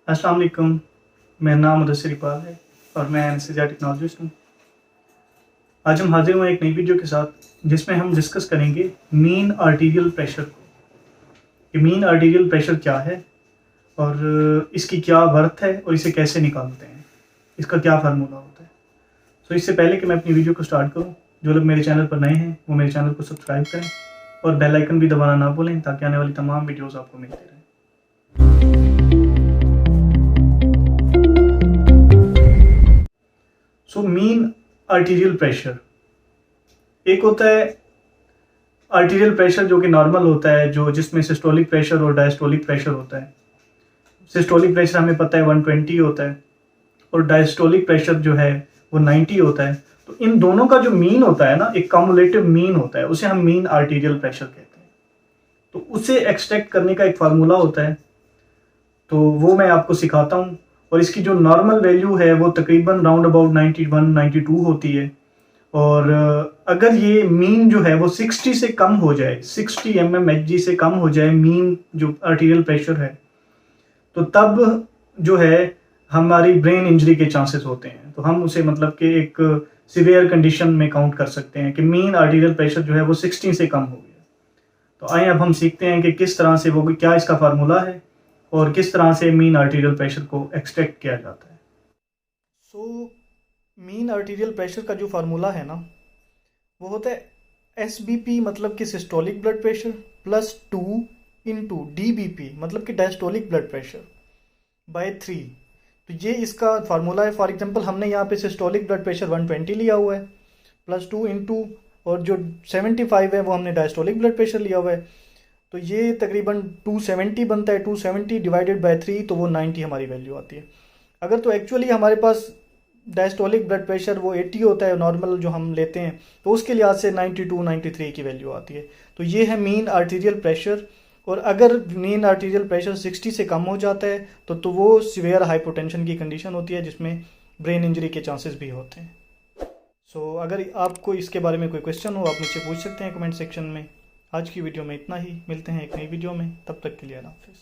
अस्सलाम वालेकुम, मेरा नाम मुदस्सिर इकबाल है और मैं एनेस्थीसिया टेक्नोलॉजिस्ट हूँ। आज हम हाजिर हुए एक नई वीडियो के साथ जिसमें हम डिस्कस करेंगे मीन आर्टीरियल प्रेशर को कि मीन आर्टीरियल प्रेशर क्या है और इसकी क्या वर्थ है और इसे कैसे निकालते हैं, इसका क्या फार्मूला होता है। तो इससे पहले कि मैं अपनी वीडियो को स्टार्ट करूँ, जो लोग मेरे चैनल पर नए हैं वो मेरे चैनल को सब्सक्राइब करें और बेल आइकन भी दबाना ना भूलें ताकि आने वाली तमाम वीडियोज़ आपको मिलती रहें। सो मीन आर्टीरियल प्रेशर, एक होता है आर्टीरियल प्रेशर जो कि नॉर्मल होता है, जो जिसमें सिस्टोलिक प्रेशर और डायस्टोलिक प्रेशर होता है। सिस्टोलिक प्रेशर हमें पता है 120 होता है और डायस्टोलिक प्रेशर जो है वो 90 होता है। तो इन दोनों का जो मीन होता है ना, एक कम्युलेटिव मीन होता है, उसे हम मीन आर्टीरियल प्रेशर कहते हैं। तो उसे एक्सट्रैक्ट करने का एक फार्मूला होता है, तो वो मैं आपको सिखाता हूँ। और इसकी जो नॉर्मल वैल्यू है वो तकरीबन राउंड अबाउट 91-92 होती है। और अगर ये मीन जो है वो 60 से कम हो जाए, 60 mmHg से कम हो जाए मीन जो आर्टीरियल प्रेशर है, तो तब जो है हमारी ब्रेन इंजरी के चांसेस होते हैं। तो हम उसे मतलब कि एक सिवियर कंडीशन में काउंट कर सकते हैं कि मीन आर्टीरियल प्रेशर जो है वो 60 से कम हो गया। तो आइए अब हम सीखते हैं कि किस तरह से वो, क्या इसका फार्मूला है और किस तरह से मीन आर्टीरियल प्रेशर को एक्सट्रैक्ट किया जाता है। सो मीन आर्टीरियल प्रेशर का जो फार्मूला है ना, वो होता है SBP मतलब कि systolic blood pressure plus 2 into DBP मतलब कि डायस्टोलिक ब्लड प्रेशर बाय 3। तो ये इसका फार्मूला है। फॉर एग्जांपल हमने यहाँ पे सिस्टोलिक ब्लड प्रेशर 120 लिया हुआ है प्लस 2 इंटू, और जो 75 है वो हमने डायस्टोलिक ब्लड प्रेशर लिया हुआ है। तो ये तकरीबन 270 बनता है। 270 डिवाइडेड बाय 3 तो वो 90 हमारी वैल्यू आती है। अगर तो एक्चुअली हमारे पास डायस्टोलिक ब्लड प्रेशर वो 80 होता है नॉर्मल जो हम लेते हैं, तो उसके लिहाज से 92-93 की वैल्यू आती है। तो ये है मीन आर्टीरियल प्रेशर। और अगर मीन आर्टीरियल प्रेशर 60 से कम हो जाता है तो वो सीवियर हाइपोटेंशन की कंडीशन होती है जिसमें ब्रेन इंजरी के चांसेस भी होते हैं। सो अगर आपको इसके बारे में कोई क्वेश्चन हो आप मुझसे पूछ सकते हैं कमेंट सेक्शन में। आज की वीडियो में इतना ही, मिलते हैं एक नई वीडियो में, तब तक के लिए अल्लाह हाफिज़।